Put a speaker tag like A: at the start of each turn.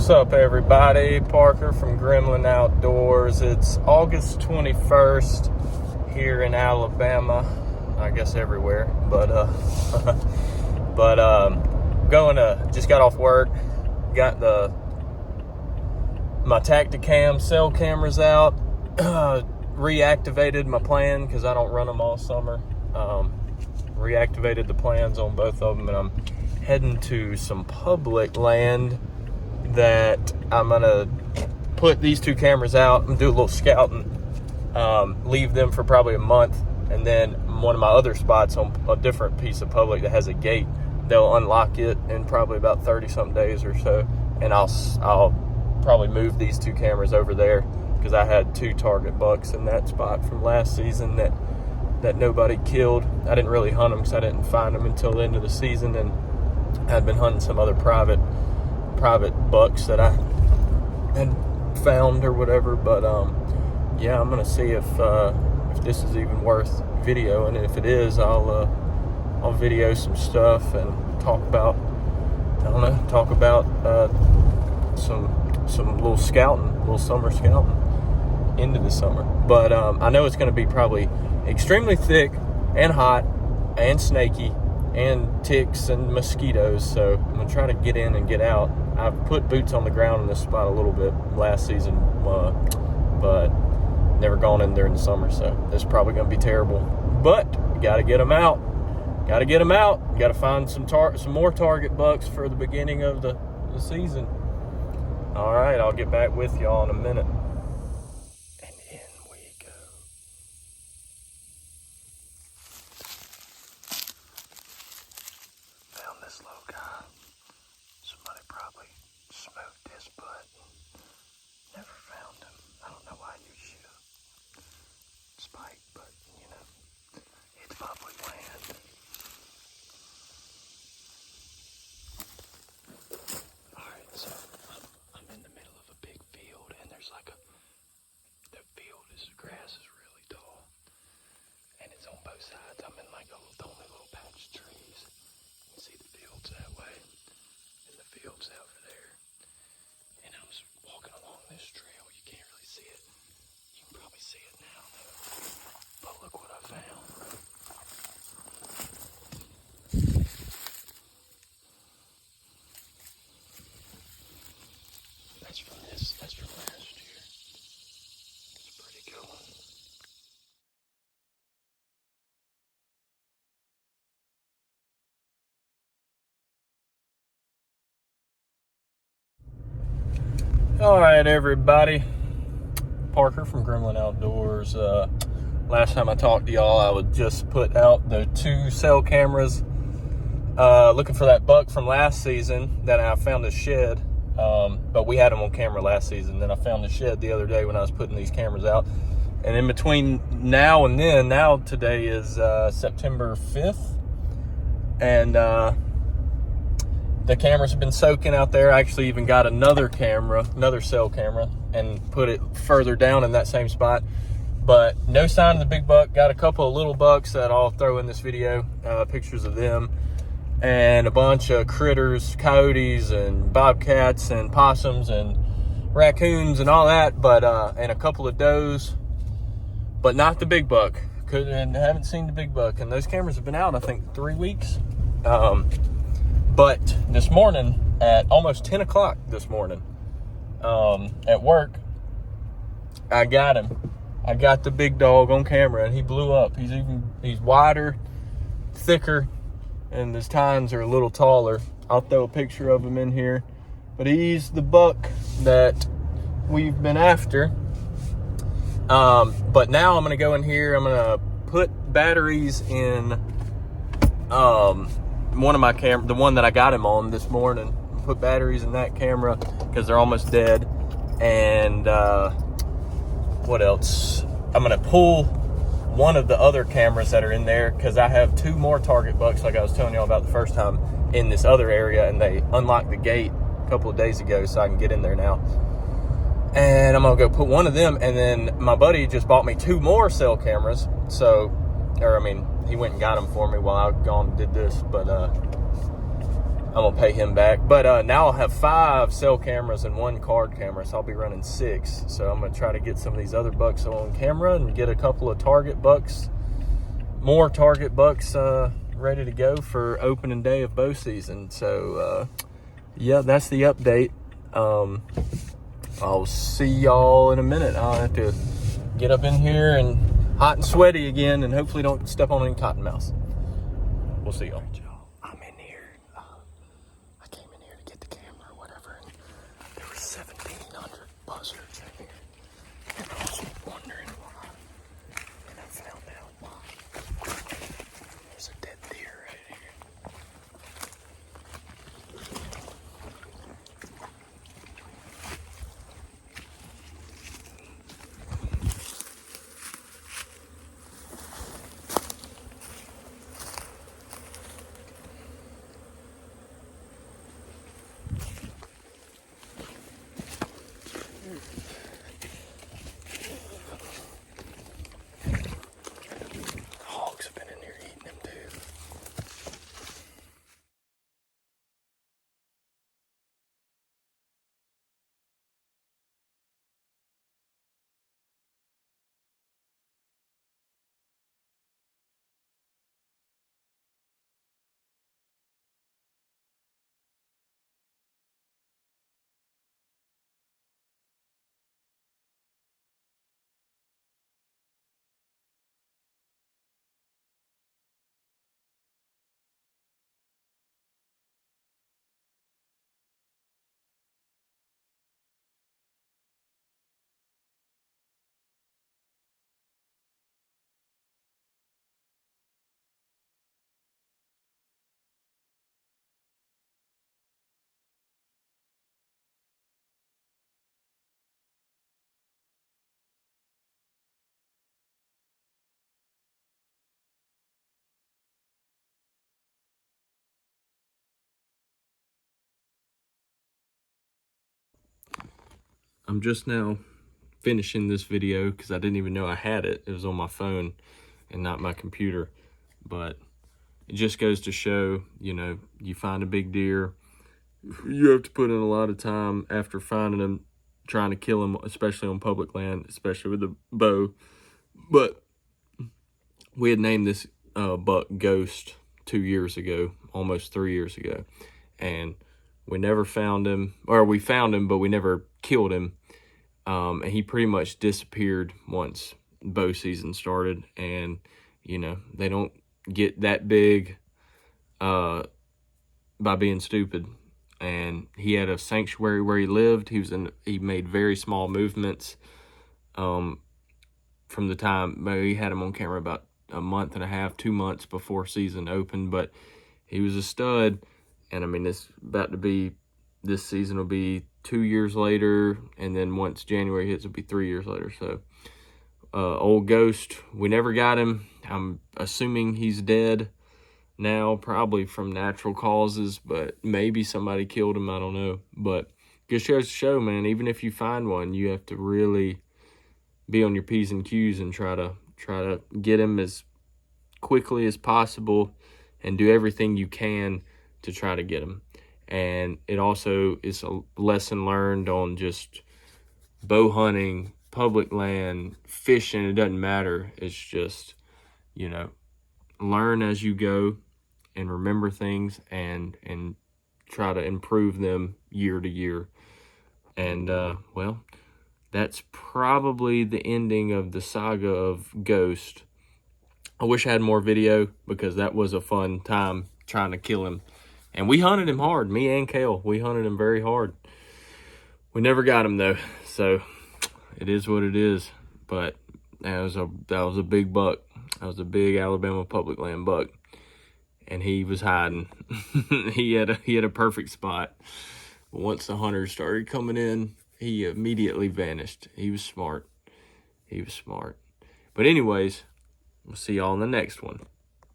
A: What's up, everybody? Parker from Gremlin Outdoors. It's August 21st here in Alabama. I guess everywhere, but just got off work. Got my Tacticam cell cameras out. Reactivated my plan because I don't run them all summer. Reactivated the plans on both of them, and I'm heading to some public land that I'm gonna put these two cameras out and do a little scouting, leave them for probably a month, and then one of my other spots on a different piece of public that has a gate, they'll unlock it in probably about 30 something days or so, and I'll probably move these two cameras over there because I had 2 target bucks in that spot from last season that nobody killed. I didn't really hunt them because I didn't find them until the end of the season, and I'd been hunting some other private bucks that I had found or whatever. But yeah, I'm gonna see if this is even worth video, and if it is, I'll video some stuff and talk about some little scouting, little summer scouting into the summer. But I know it's gonna be probably extremely thick and hot and snaky and ticks and mosquitoes, so I'm gonna try to get in and get out. I've put boots on the ground in this spot a little bit last season, but never gone in during the summer, so it's probably gonna be terrible. But you gotta get them out. Gotta find some more target bucks for the beginning of the season. All right, I'll get back with y'all in a minute. And in we go. Found this little guy. Somebody probably smoked his butt. Never found him. I don't know why you shoot a spike, but you know, it's public land. Alright, so I'm in the middle of a big field, and there's the grass is really tall, and it's on both sides. I'm in the only little patch of trees. You can see the fields that way, and the fields over there. And I was walking along this trail. You can't really see it. You can probably see it now, though. But look what I found. That's from last year. It's a pretty good one. All right, everybody. Parker from Gremlin Outdoors. Last time I talked to y'all, I would just put out the 2 cell cameras, looking for that buck from last season that I found a shed. But we had them on camera last season. Then I found the shed the other day when I was putting these cameras out. And in between now and then, today is September 5th, and the cameras have been soaking out there. I actually even got another cell camera, and put it further down in that same spot. But no sign of the big buck. Got a couple of little bucks that I'll throw in this video, pictures of them, and a bunch of critters, coyotes and bobcats and possums and raccoons and all that, but and a couple of does, but not the big buck. Haven't seen the big buck, and those cameras have been out, I think, 3 weeks. But this morning at almost 10 o'clock this morning, at work, I got him. I got the big dog on camera, and he blew up. He's wider, thicker, and his tines are a little taller. I'll throw a picture of him in here, but he's the buck that we've been after. But now I'm gonna go in here. I'm gonna put batteries in one of my the one that I got him on this morning. Put batteries in that camera because they're almost dead. And what else? I'm gonna pull one of the other cameras that are in there because I have 2 more target bucks, like I was telling y'all about the first time, in this other area, and they unlocked the gate a couple of days ago, so I can get in there now. And I'm gonna go put one of them, and then my buddy just bought me 2 more cell cameras. He went and got them for me while I gone and did this. But I'm gonna pay him back. But now I'll have 5 cell cameras and 1 card camera, so I'll be running 6. So I'm gonna try to get some of these other bucks on camera and get a couple of target bucks, more target bucks ready to go for opening day of bow season. So yeah, that's the update. I'll see y'all in a minute. I'll have to get up in here and hot and sweaty again, and hopefully don't step on any cottonmouths. We'll see y'all. I'm in here. I came in here to get the camera or whatever, and there were 1,700 buzzards in here. And I was wondering why. And I found out why. There's a dead deer right here. Hogs have been in here eating them too. I'm just now finishing this video because I didn't even know I had it. It was on my phone and not my computer. But it just goes to show, you know, you find a big deer, you have to put in a lot of time after finding them, trying to kill them, especially on public land, especially with the bow. But we had named this buck Ghost 2 years ago, almost 3 years ago. And we never found him, or we found him, but we never killed him. And he pretty much disappeared once bow season started. And, you know, they don't get that big by being stupid. And he had a sanctuary where he lived. He made very small movements from the time we had him on camera about a month and a half, 2 months before season opened. But he was a stud. And I mean, this season will be 2 years later, and then once January hits, it'll be 3 years later. So, old Ghost, we never got him. I'm assuming he's dead now, probably from natural causes, but maybe somebody killed him. I don't know. But just goes to show, man, even if you find one, you have to really be on your P's and Q's and try to get him as quickly as possible and do everything you can to try to get him. And it also is a lesson learned on just bow hunting, public land, fishing. It doesn't matter. It's just, you know, learn as you go and remember things and try to improve them year to year. And, well, that's probably the ending of the saga of Ghost. I wish I had more video because that was a fun time trying to kill him. And we hunted him hard, me and Kale. We hunted him very hard. We never got him though, so it is what it is. But that was a big buck. That was a big Alabama public land buck, and he was hiding. he had a perfect spot. Once the hunters started coming in, he immediately vanished. He was smart. But anyways, we'll see y'all in the next one.